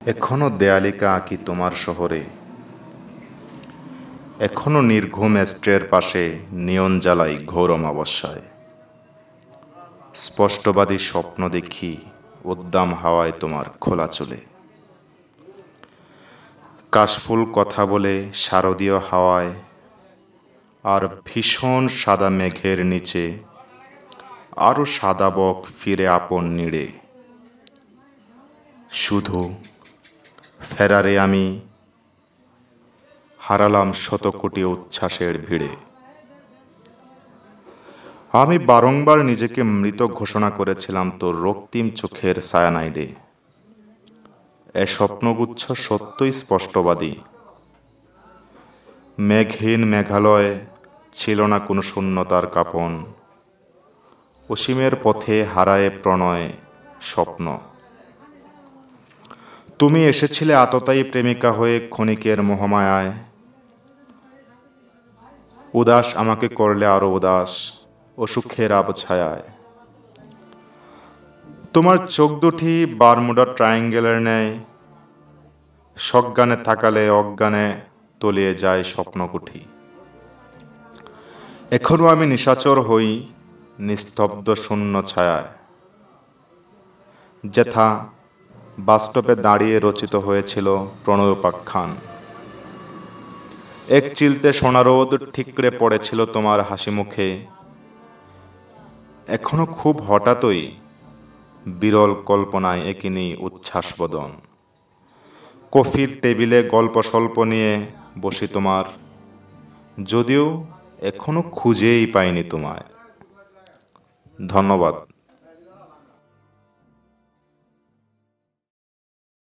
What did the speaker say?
এখনো দেয়ালিকা আঁকি তোমার শহরে, এখনো নির্ঘুম স্ট্রের পাশে নিয়ন জ্বালাই ঘোর অমাবস্যায়। স্পষ্টবাদী স্বপ্ন দেখি উদ্দাম হাওয়ায় তোমার খোলা চুলে। কাশফুল কথা বলে শারদীয় হাওয়ায়, আর ভীষণ সাদা মেঘের নিচে আরো সাদা বক ফিরে আপন নিড়ে। শুধু ফেরারে আমি হারালাম শত কোটি উচ্ছ্বাসের ভিড়ে। আমি বারংবার নিজেকে মৃত ঘোষণা করেছিলাম তোর রক্তিম চোখের সায়ানাইডে। এ স্বপ্নগুচ্ছ সত্যই স্পষ্টবাদী। মেঘহীন মেঘালয় ছিল না কোনো শূন্যতার কাঁপন, অসীমের পথে হারায় প্রণয় স্বপ্ন। তুমি এসেছিলে আততায়ী প্রেমিকা হয়ে ক্ষণিকের মোহমায়ায়। উদাস আমাকে করলে আরো উদাস অসুখের আবছায়ায়। তোমার চোখ দুটি বারমুডা ট্রায়াঙ্গেলের ন্যায়, সজ্ঞানে তাকালে অজ্ঞানে তলিয়ে যায় স্বপ্নকুঠি। এখনো আমি নিশাচর হই নিস্তব্ধ শূন্য ছায়ায়, যেথা বাস্তবে দাঁড়িয়ে রচিত হয়েছিল প্রণয়োপাখ্যান। এক চিলতে সোনারোদ ঠিকরে পড়েছিল তোমার হাসি মুখে। এখনো খুব হঠাৎই বিরল কল্পনায় একিনি উচ্ছ্বাস বদন। কফির টেবিলে গল্প স্বল্প নিয়ে বসি তোমার, যদিও এখনো খুঁজেই পাইনি তোমায়। ধন্যবাদ।